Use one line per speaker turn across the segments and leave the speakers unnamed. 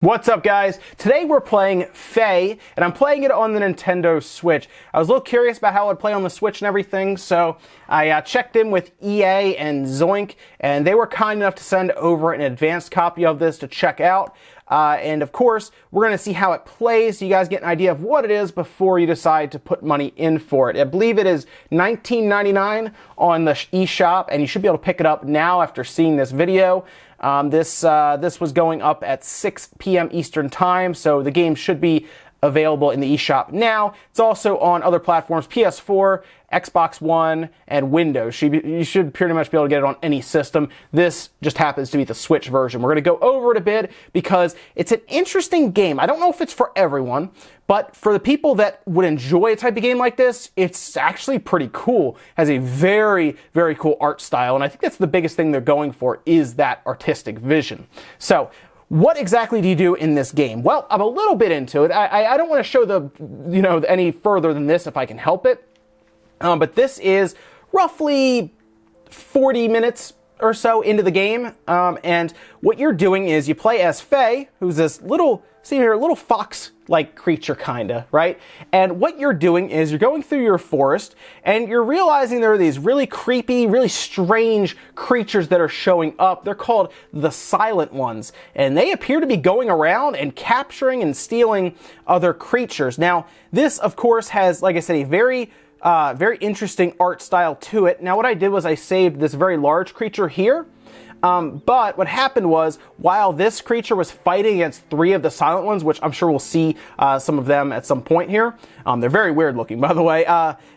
What's up, guys? Today we're playing Faye, and I'm playing it on the Nintendo Switch. I was a little curious about how it would play on the Switch and everything, so I checked in with EA and Zoink, and they were kind enough to send over an advanced copy of this to check out. And of course, we're going to see how it plays so you guys get an idea of what it is before you decide to put money in for it. I believe it is $19.99 on the eShop, and you should be able to pick it up now after seeing this video. This was going up at 6 p.m. Eastern Time, so the game should be available in the eShop now. It's also on other platforms, PS4, Xbox One, and Windows. You should pretty much be able to get it on any system. This just happens to be the Switch version. We're going to go over it a bit because it's an interesting game. I don't know if it's for everyone, but for the people that would enjoy a type of game like this, it's actually pretty cool. It has a very, very cool art style, and I think that's the biggest thing they're going for, is that artistic vision. So, what exactly do you do in this game? Well, I'm a little bit into it. I don't want to show any further than this if I can help it. But this is roughly 40 minutes or so into the game. And what you're doing is you play as Faye, who's this little fox-like creature, kinda, right? And what you're doing is you're going through your forest, and you're realizing there are these really creepy, really strange creatures that are showing up. They're called the Silent Ones, and they appear to be going around and capturing and stealing other creatures. Now, this, of course, has, like I said, a very interesting art style to it. Now, what I did was I saved this very large creature here. But what happened was, while this creature was fighting against 3 of the Silent Ones, which I'm sure we'll see some of them at some point here, they're very weird looking, by the way,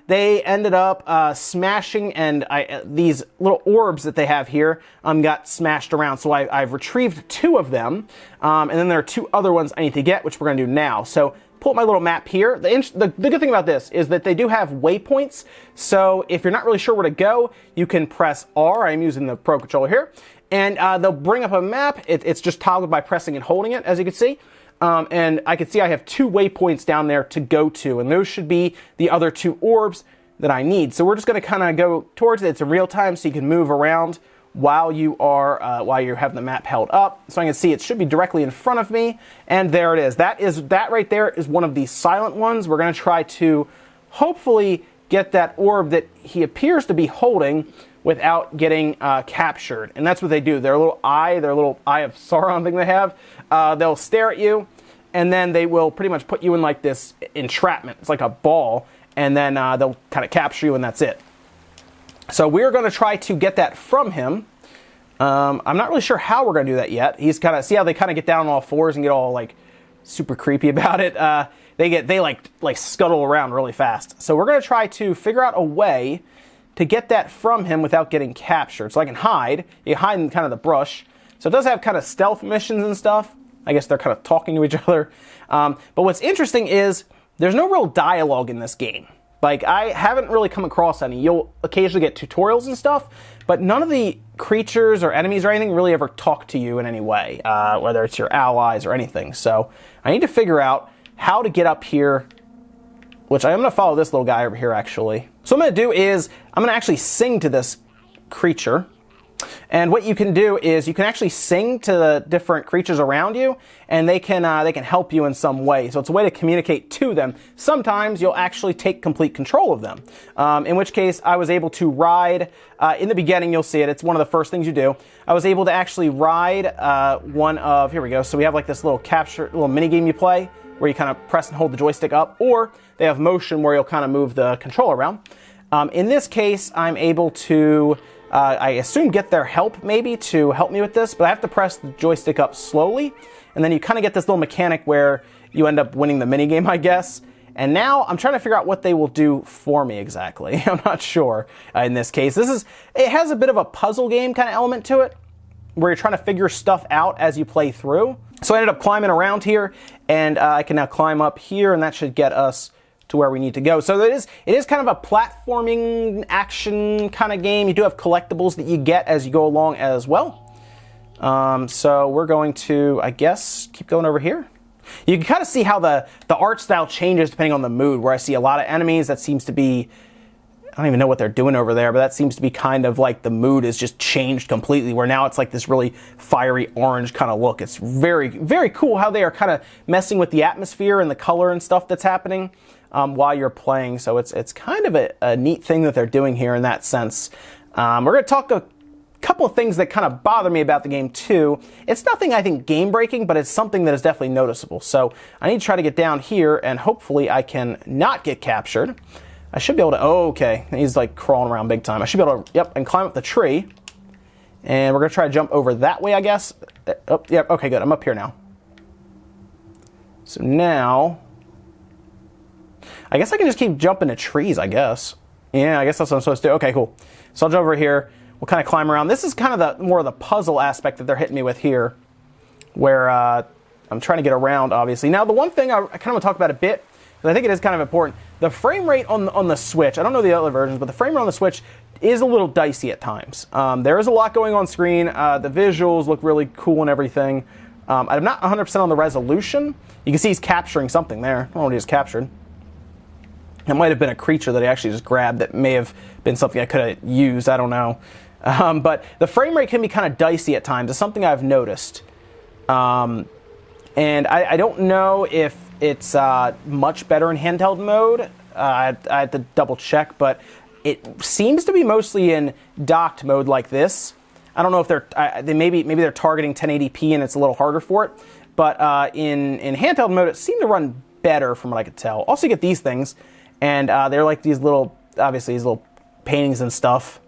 they ended up smashing, and these little orbs that they have here got smashed around. So I've retrieved 2 of them, and then there are 2 other ones I need to get, which we're going to do now. So pull up my little map here. The good thing about this is that they do have waypoints, so if you're not really sure where to go, you can press R. I'm using the Pro Controller here, and they'll bring up a map. It's just toggled by pressing and holding it, as you can see. And I can see I have 2 waypoints down there to go to, and those should be the other 2 orbs that I need. So we're just going to kind of go towards it. It's in real time, so you can move around while you have the map held up. So I can see it should be directly in front of me, and there it is. That right there is one of the Silent Ones. We're going to try to hopefully get that orb that he appears to be holding without getting captured. And that's what they do. Their little eye of Sauron thing they have, they'll stare at you, and then they will pretty much put you in like this entrapment. It's like a ball, and then they'll kind of capture you, and that's it. So we're going to try to get that from him. I'm not really sure how we're going to do that yet. He's kind of, see how they kind of get down on all fours and get all like super creepy about it. They like scuttle around really fast. So we're going to try to figure out a way to get that from him without getting captured. So I can hide. You hide in kind of the brush. So it does have kind of stealth missions and stuff. I guess they're kind of talking to each other. But what's interesting is there's no real dialogue in this game. Like, I haven't really come across any. You'll occasionally get tutorials and stuff, but none of the creatures or enemies or anything really ever talk to you in any way, whether it's your allies or anything. So I need to figure out how to get up here, which I'm going to follow this little guy over here, actually. So what I'm going to do is I'm going to actually sing to this creature. And what you can do is you can actually sing to the different creatures around you, and they can help you in some way. So it's a way to communicate to them. Sometimes you'll actually take complete control of them. In which case, I was able to ride, in the beginning you'll see it, it's one of the first things you do. I was able to actually ride here we go. So we have like this little mini game you play, where you kind of press and hold the joystick up, or they have motion where you'll kind of move the controller around. In this case, I'm able to I assume get their help maybe to help me with this, but I have to press the joystick up slowly, and then you kind of get this little mechanic where you end up winning the minigame, I guess. And now I'm trying to figure out what they will do for me exactly. I'm not sure in this case. It has a bit of a puzzle game kind of element to it, where you're trying to figure stuff out as you play through. So I ended up climbing around here, and I can now climb up here, and that should get us to where we need to go. So it is kind of a platforming action kind of game. You do have collectibles that you get as you go along as well. So we're going to, I guess, keep going over here. You can kind of see how the art style changes depending on the mood, where I see a lot of enemies that seems to be I don't even know what they're doing over there, but that seems to be kind of like the mood has just changed completely, where now it's like this really fiery orange kind of look. It's very, very cool how they are kind of messing with the atmosphere and the color and stuff that's happening while you're playing. So it's kind of a neat thing that they're doing here in that sense. We're going to talk a couple of things that kind of bother me about the game too. It's nothing I think game breaking, but it's something that is definitely noticeable. So I need to try to get down here and hopefully I can not get captured. I should be able to, oh, okay, he's like crawling around big time. I should be able to, yep, and climb up the tree. And we're gonna try to jump over that way, I guess. Oh, yep, okay, good, I'm up here now. So now, I guess I can just keep jumping to trees, I guess. Yeah, I guess that's what I'm supposed to do. Okay, cool. So I'll jump over here. We'll kind of climb around. This is kind of more of the puzzle aspect that they're hitting me with here, where I'm trying to get around, obviously. Now, the one thing I kind of want to talk about a bit, because I think it is kind of important, the frame rate on the Switch, I don't know the other versions, but the frame rate on the Switch is a little dicey at times. There is a lot going on screen. The visuals look really cool and everything. I'm not 100% on the resolution. You can see he's capturing something there. I don't know what he just captured. It might have been a creature that he actually just grabbed that may have been something I could have used. I don't know. But the frame rate can be kind of dicey at times. It's something I've noticed. And I don't know if it's much better in handheld mode. I had to double check, but it seems to be mostly in docked mode like this. I don't know if maybe they're targeting 1080p and it's a little harder for it. But in handheld mode, it seemed to run better from what I could tell. Also, you get these things, and they're like these little, obviously these little paintings and stuff.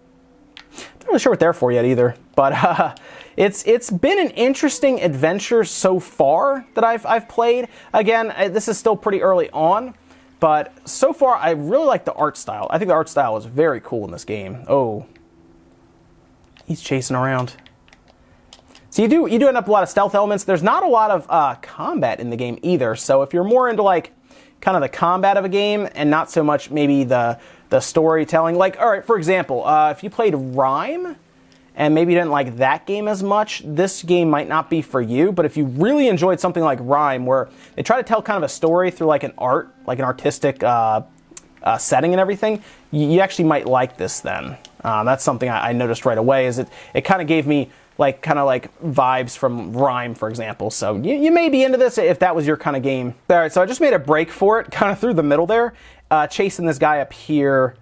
Not really sure what they're for yet either, but it's been an interesting adventure so far that I've played. Again, this is still pretty early on, but so far I really like the art style. I think the art style is very cool in this game. Oh, he's chasing around. So you do end up a lot of stealth elements. There's not a lot of combat in the game either. So if you're more into like kind of the combat of a game and not so much maybe the storytelling, like, all right, for example, if you played Rhyme and maybe you didn't like that game as much, this game might not be for you. But if you really enjoyed something like Rhyme, where they try to tell kind of a story through like an artistic setting and everything, you actually might like this then. That's something I noticed right away, is it kind of gave me kind of like vibes from Rhyme, for example. So you may be into this if that was your kind of game. All right, so I just made a break for it, kind of through the middle there, chasing this guy up here,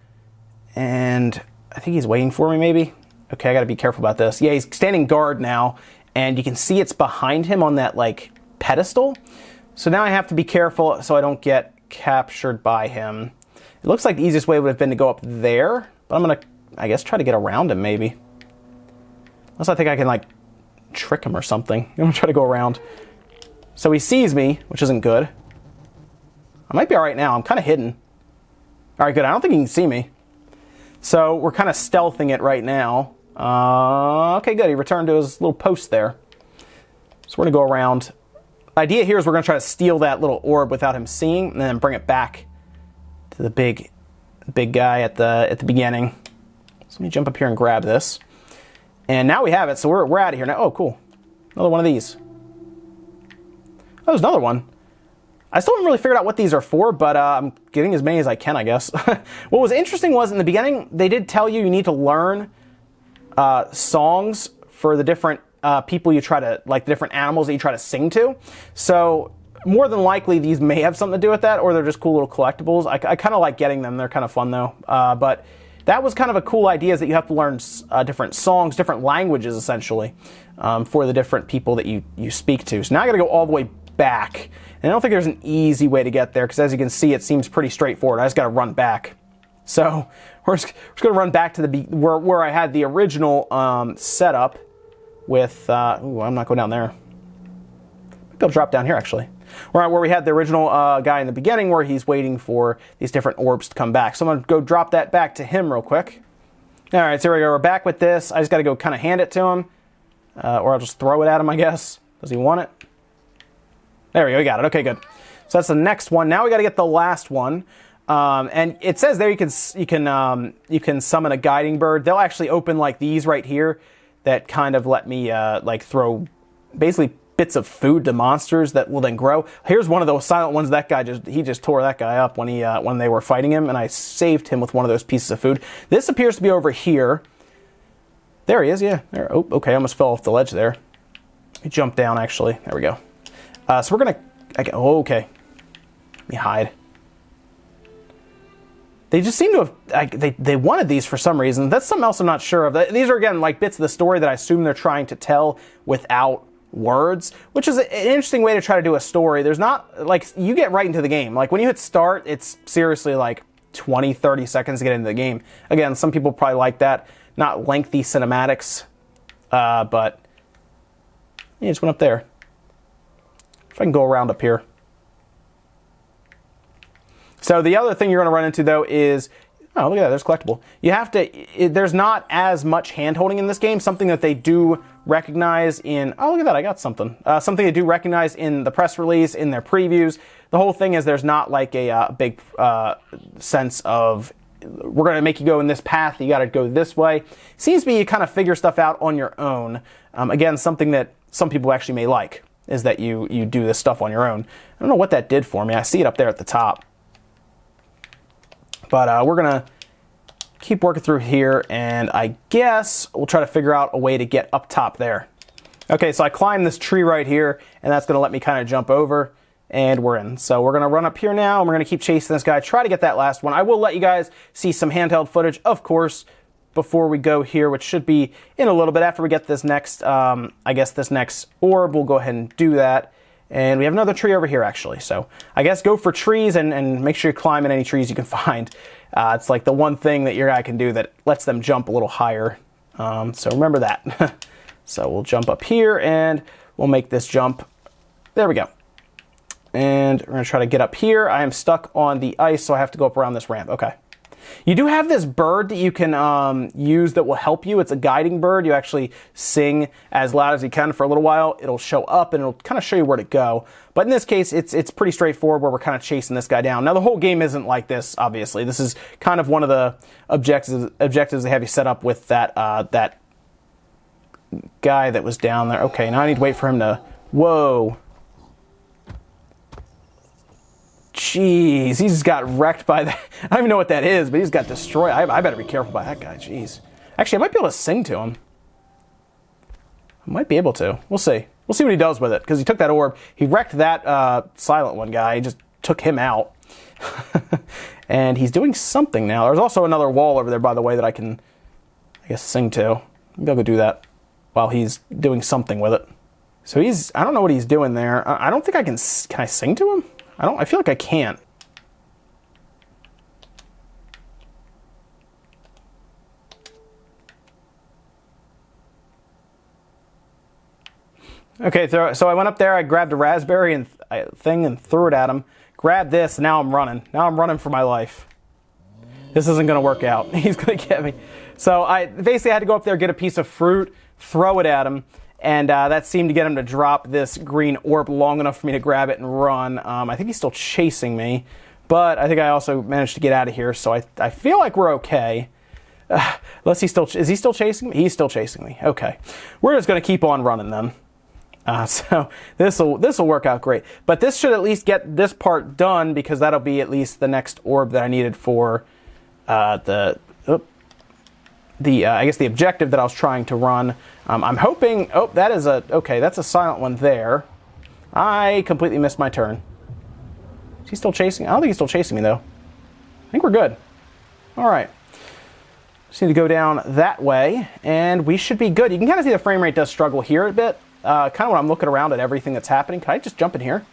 and I think he's waiting for me maybe. Okay, I gotta be careful about this. Yeah, he's standing guard now, and you can see it's behind him on that like pedestal. So now I have to be careful so I don't get captured by him. It looks like the easiest way would have been to go up there, but I'm gonna, I guess, try to get around him maybe. Unless I think I can like trick him or something. I'm gonna try to go around. So he sees me, which isn't good. I might be all right now. I'm kind of hidden. All right, good. I don't think he can see me. So we're kind of stealthing it right now. Okay, good. He returned to his little post there. So we're gonna go around. The idea here is we're gonna try to steal that little orb without him seeing, and then bring it back to the big guy at the beginning. So let me jump up here and grab this. And now we have it, so we're out of here now. Oh, cool. Another one of these. Oh, there's another one. I still haven't really figured out what these are for, but I'm getting as many as I can, I guess. What was interesting was in the beginning, they did tell you need to learn songs for the different people you try to, like the different animals that you try to sing to. So more than likely, these may have something to do with that, or they're just cool little collectibles. I kind of like getting them. They're kind of fun, though. But that was kind of a cool idea, is that you have to learn different songs, different languages, essentially, for the different people that you speak to. So now I got to go all the way back. And I don't think there's an easy way to get there, because as you can see, it seems pretty straightforward. I just got to run back. So we're just going to run back to where I had the original setup with... ooh, I'm not going down there. Maybe I'll drop down here, actually. Where we had the original guy in the beginning, where he's waiting for these different orbs to come back. So I'm going to go drop that back to him real quick. All right, so here we go. We're back with this. I just got to go kind of hand it to him. Or I'll just throw it at him, I guess. Does he want it? There we go. We got it. Okay, good. So that's the next one. Now we got to get the last one. And it says there you can summon a guiding bird. They'll actually open like these right here that kind of let me like throw, basically bits of food to monsters that will then grow. Here's one of those silent ones. That guy just tore that guy up when when they were fighting him, and I saved him with one of those pieces of food. This appears to be over here. There he is, yeah. There. Oh, okay, I almost fell off the ledge there. Let me jump down, actually. There we go. So we're gonna... oh, okay. Let me hide. They just seem to have... They wanted these for some reason. That's something else I'm not sure of. These are, again, like bits of the story that I assume they're trying to tell without words, which is an interesting way to try to do a story. There's not... Like, you get right into the game. Like, when you hit start, it's seriously like 20, 30 seconds to get into the game. Again, some people probably like that. Not lengthy cinematics. But... Yeah, just went up there. If I can go around up here. So the other thing you're going to run into, though, is... Oh, look at that. There's collectible. You have to... There's not as much hand-holding in this game. Something that they do recognize in... Oh, look at that. I got something. Something they do recognize in the press release, in their previews. The whole thing is there's not like a big sense of... We're going to make you go in this path. You got to go this way. Seems to be you kind of figure stuff out on your own. Again, something that some people actually may like is that you do this stuff on your own. I don't know what that did for me. I see it up there at the top. But we're going to keep working through here, and I guess we'll try to figure out a way to get up top there. Okay, so I climbed this tree right here, and that's going to let me kind of jump over, and we're in. So we're going to run up here now, and we're going to keep chasing this guy, try to get that last one. I will let you guys see some handheld footage, of course, before we go here, which should be in a little bit after we get this next, I guess this next orb. We'll go ahead and do that. And we have another tree over here, actually. So I guess go for trees and make sure you climb in any trees you can find. It's like the one thing that your guy can do that lets them jump a little higher. So remember that. So we'll jump up here, and we'll make this jump. There we go. And we're going to try to get up here. I am stuck on the ice, so I have to go up around this ramp. Okay. You do have this bird that you can use that will help you. It's a guiding bird. You actually sing as loud as you can for a little while. It'll show up and it'll kind of show you where to go. But in this case, it's pretty straightforward where we're kind of chasing this guy down. Now, the whole game isn't like this, obviously. This is kind of one of the objectives they have you set up with that, that guy that was down there. Okay, now I need to wait for him to... Whoa. Jeez, he just got wrecked by that. I don't even know what that is, but he just got destroyed. I better be careful by that guy. Jeez. Actually, I might be able to sing to him. I might be able to. We'll see. We'll see what he does with it, because he took that orb. He wrecked that silent one guy. He just took him out. And he's doing something now. There's also another wall over there, by the way, that I can, I guess, sing to. Maybe I'll go do that while he's doing something with it. So I don't know what he's doing there. I don't think I can I sing to him? I feel like I can't. Okay, so I went up there, I grabbed a raspberry and thing and threw it at him. Grabbed this, now I'm running. Now I'm running for my life. This isn't going to work out. He's going to get me. So I basically had to go up there, get a piece of fruit, throw it at him. And that seemed to get him to drop this green orb long enough for me to grab it and run. I think he's still chasing me, but I think I also managed to get out of here, so I feel like we're okay. Unless is he still chasing me? He's still chasing me. Okay. We're just going to keep on running then. So this will work out great. But this should at least get this part done, because that'll be at least the next orb that I needed for I guess the objective that I was trying to run. I'm hoping... Oh, that is okay, that's a silent one there. I completely missed my turn. Is he still chasing? I don't think he's still chasing me, though. I think we're good. All right. Just need to go down that way, and we should be good. You can kind of see the frame rate does struggle here a bit. Kind of when I'm looking around at everything that's happening. Can I just jump in here?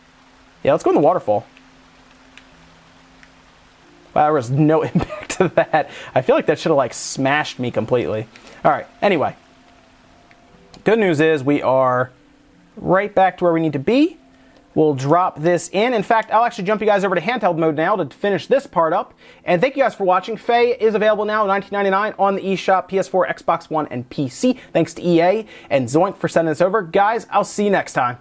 Yeah, let's go in the waterfall. Wow, there was no impact to that. I feel like that should have, like, smashed me completely. All right, anyway. Good news is we are right back to where we need to be. We'll drop this in. In fact, I'll actually jump you guys over to handheld mode now to finish this part up. And thank you guys for watching. Faye is available now, $19.99 on the eShop, PS4, Xbox One, and PC. Thanks to EA and Zoink for sending this over. Guys, I'll see you next time.